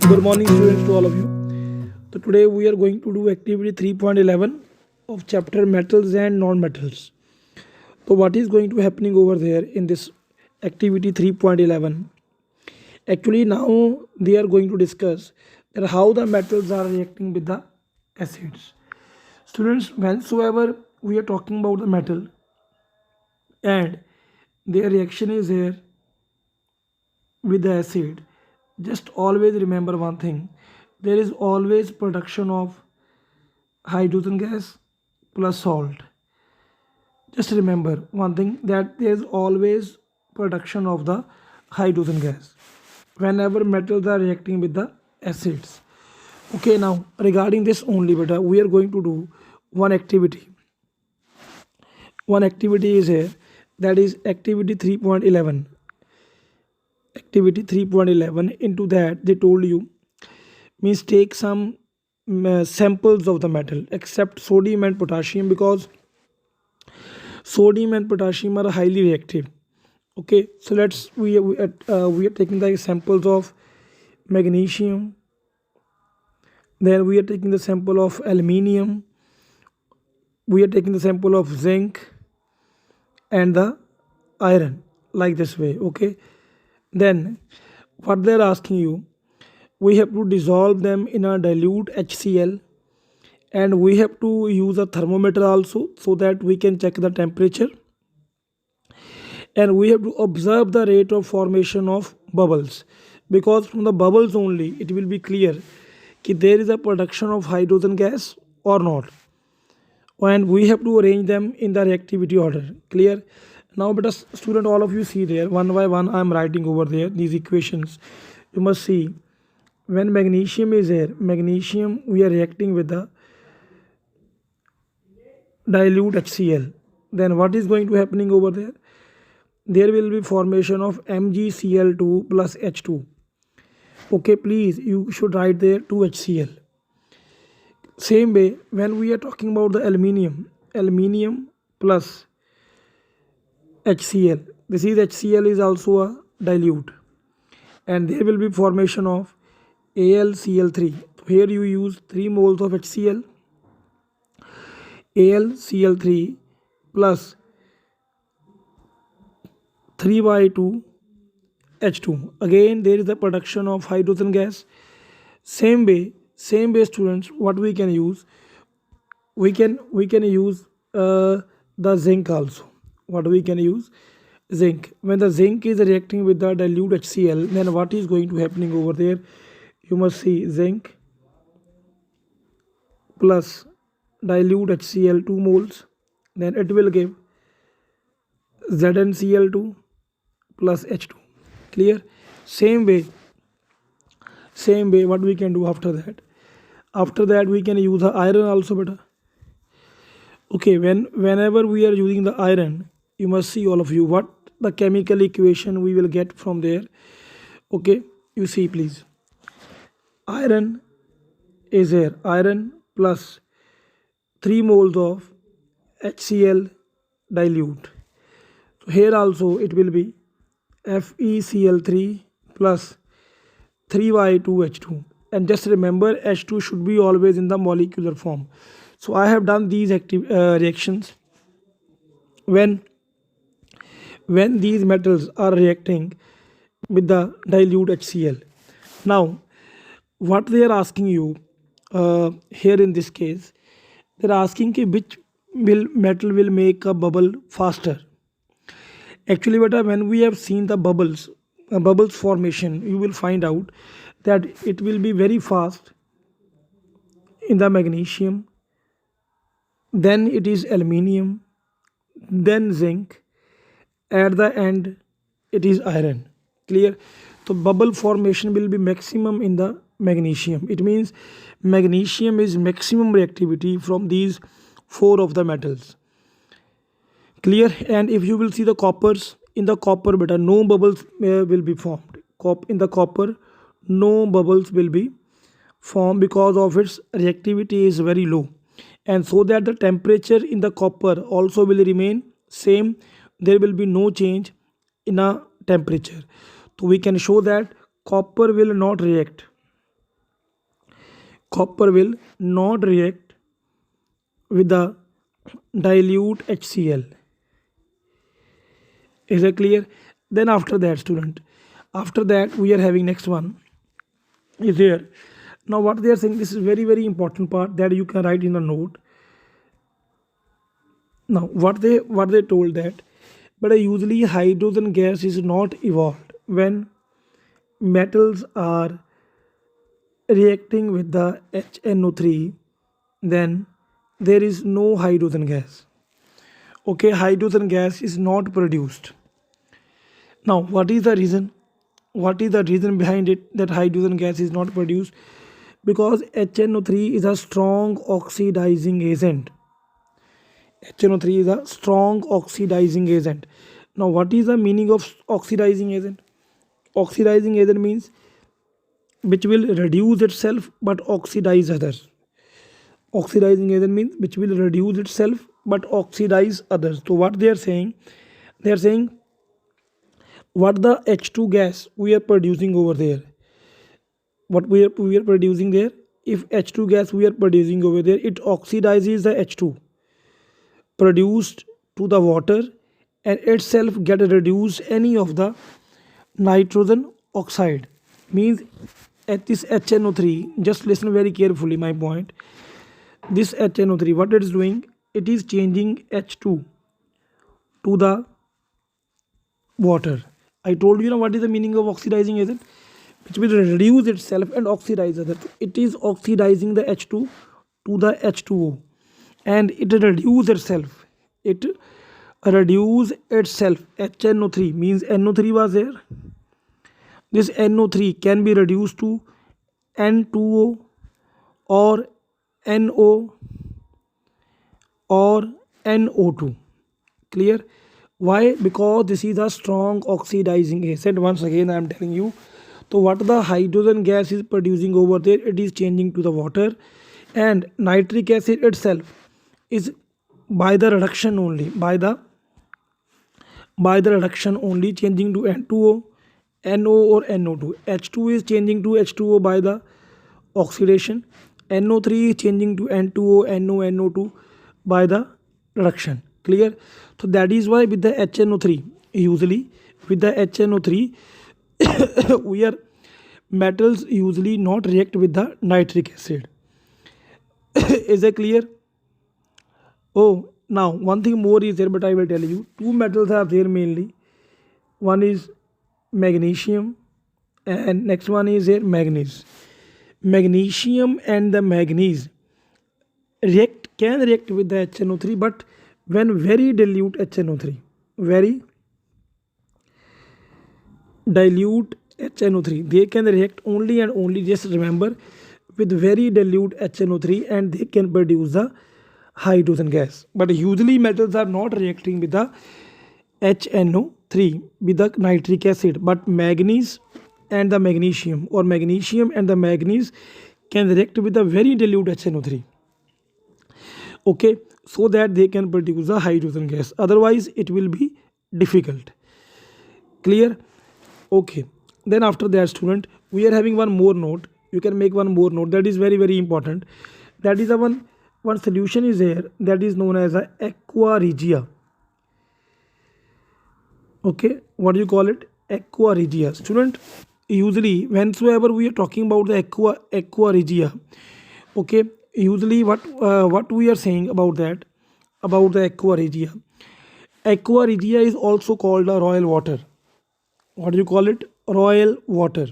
Good morning, students, to all of you. So today we are going to do activity 3.11 of chapter metals and non-metals. So what is going to happening over there in this activity 3.11? Actually, now they are going to discuss that how the metals are reacting with the acids. Students, whensoever we are talking about the metal and their reaction is here with the acid, just always remember one thing: there is always production of hydrogen gas plus salt. Just remember one thing, that there is always production of the hydrogen gas whenever metals are reacting with the acids. Okay, now regarding this only, beta, we are going to do one activity. One activity is here, that is activity 3.11. Activity 3.11, into that they told you means take some samples of the metal except sodium and potassium, because sodium and potassium are highly reactive. Okay, so we are taking the samples of magnesium, then we are taking the sample of aluminium, we are taking the sample of zinc and the iron, like this way. Okay, then what they are asking you, we have to dissolve them in a dilute HCl, and we have to use a thermometer also so that we can check the temperature, and we have to observe the rate of formation of bubbles, because from the bubbles only it will be clear that there is a production of hydrogen gas or not, and we have to arrange them in the reactivity order. Clear? Now beta student, all of you see there, one by one I am writing over there these equations. You must see, when magnesium is here, magnesium we are reacting with the dilute HCl, then what is going to happening over there? There will be formation of MgCl2 plus H2. Okay, please, you should write there 2HCl. Same way, when we are talking about the aluminium plus HCl, this is HCl is also a dilute, and there will be formation of AlCl3. So here you use 3 moles of HCl, AlCl3 plus 3 by 2 H2. Again there is the production of hydrogen gas. Same way students, what we can use, we can use the zinc also. What we can use? Zinc. When the zinc is reacting with the dilute HCl, then what is going to happening over there? You must see zinc plus dilute HCl 2 moles, then it will give ZnCl2 plus H2. Clear? Same way what we can do after that? After that we can use the iron also, beta. Okay, whenever we are using the iron, you must see, all of you, what the chemical equation we will get from there. Okay, you see please, iron is here, iron plus 3 moles of HCl dilute. So here also it will be FeCl3 plus 3 by 2 H2, and just remember H2 should be always in the molecular form. So I have done these reactions when these metals are reacting with the dilute HCl. Now what they are asking you here in this case, they are asking which metal will make a bubble faster. Actually beta, when we have seen the bubbles formation, you will find out that it will be very fast in the magnesium, then it is aluminium, then zinc, at the end it is iron. Clear? So bubble formation will be maximum in the magnesium. It means magnesium is maximum reactivity from these 4 of the metals. Clear? And if you will see the coppers, in the copper beta, no bubbles will be formed. In the copper, no bubbles will be formed because of its reactivity is very low, and so that the temperature in the copper also will remain same. There will be no change in a temperature. So we can show that copper will not react copper will not react with the dilute HCl. Is it clear? Then after that, student, after that we are having next one is there. Now what they are saying, this is very important part that you can write in a note. Now what they told that, but usually hydrogen gas is not evolved when metals are reacting with the HNO3, then there is no hydrogen gas. Okay, hydrogen gas is not produced. Now what is the reason? What is the reason behind it that hydrogen gas is not produced? Because HNO3 is a strong oxidizing agent. HNO3 is a strong oxidizing agent. Now what is the meaning of oxidizing agent? Oxidizing agent means which will reduce itself but oxidize others. Oxidizing agent means which will reduce itself but oxidize others. So what they are saying what the H2 gas we are producing over there, what we are producing there, if H2 gas we are producing over there, it oxidizes the H2 produced to the water and itself get reduced any of the nitrogen oxide. Means at this HNO3, just listen very carefully my point. This HNO3, what it is doing, it is changing H2 to the water. I told you now what is the meaning of oxidizing agent, which will reduce itself and oxidize other. It is oxidizing the H2 to the H2O and it reduce itself. It reduce itself. HNO3 means NO3 was there. This NO3 can be reduced to N2O or NO or NO2. Clear? Why? Because this is a strong oxidizing agent. Once again I am telling you. So what the hydrogen gas is producing over there, it is changing to the water, and nitric acid itself is by the reduction only, by the reduction only changing to N2O, NO or NO2. H2 is changing to H2O by the oxidation. NO3 is changing to N2O, NO, NO2 by the reduction. Clear? So that is why with the HNO3, usually with the HNO3 we are metals usually not react with the nitric acid. Is that clear? Oh, now one thing more is there, but I will tell you. Two metals are there mainly. One is magnesium and next one is here manganese. Magnesium and the manganese can react with the HNO3, but when very dilute HNO3, very dilute HNO3, they can react only and only, just remember, with very dilute HNO3 and they can produce the hydrogen gas. But usually metals are not reacting with the HNO3 with the nitric acid, but manganese and the magnesium or magnesium and the manganese can react with the very dilute HNO3. Okay, so that they can produce the hydrogen gas. Otherwise it will be difficult. Clear? Okay, then after that, student, we are having one more note. You can make one more note that is very important. That is a one solution is there that is known as a aqua regia. Okay, what do you call it? Aqua regia. Student, usually whensoever we are talking about the aqua regia, okay, usually what we are saying about that, about the aqua regia. Aqua regia is also called a royal water. What do you call it? Royal water.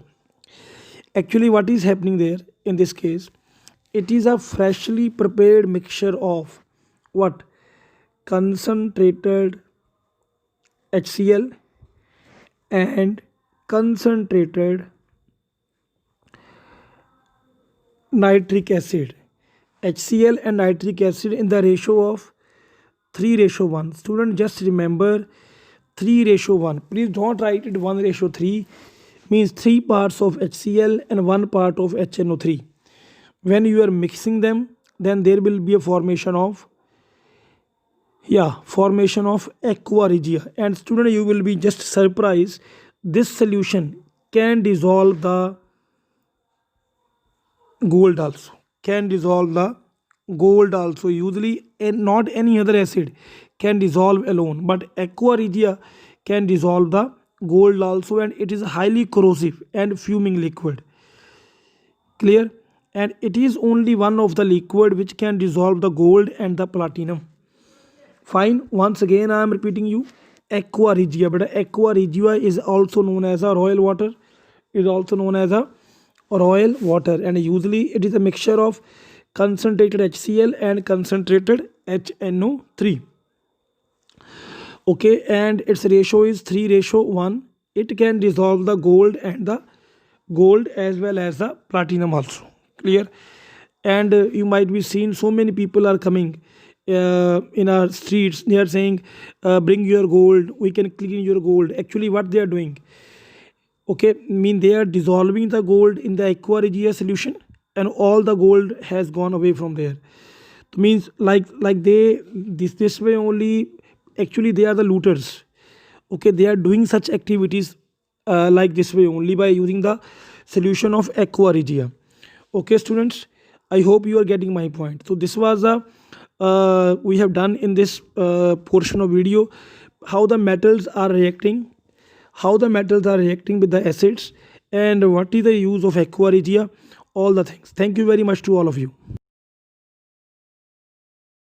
Actually what is happening there in this case, it is a freshly prepared mixture of what? Concentrated HCl and concentrated nitric acid. HCl and nitric acid in the ratio of 3:1. Student, just remember 3:1. Please don't write it 1:3. Means 3 parts of HCl and 1 part of HNO3. When you are mixing them, then there will be a formation of aqua regia. And student, you will be just surprised, this solution can dissolve the gold also. can dissolve the gold also usually, and not any other acid can dissolve alone, but aqua regia can dissolve the gold also, and it is highly corrosive and fuming liquid. Clear? And it is only one of the liquid which can dissolve the gold and the platinum. Fine. Once again I am repeating you, aqua regia, but aqua regia is also known as a royal water, is also known as a royal water, and usually it is a mixture of concentrated HCl and concentrated HNO3. Okay, and its ratio is 3:1. It can dissolve the gold and the gold as well as the platinum also. Clear? And you might be seeing so many people are coming in our streets. They are saying, bring your gold, we can clean your gold. Actually what they are doing, okay, mean they are dissolving the gold in the aqua regia solution, and all the gold has gone away from there. Means like they, this way only, actually they are the looters. Okay, they are doing such activities like this way only, by using the solution of aqua regia. Okay students, I hope you are getting my point. So this was a we have done in this portion of video, how the metals are reacting, with the acids, and what is the use of aqua regia, all the things. Thank you very much to all of you.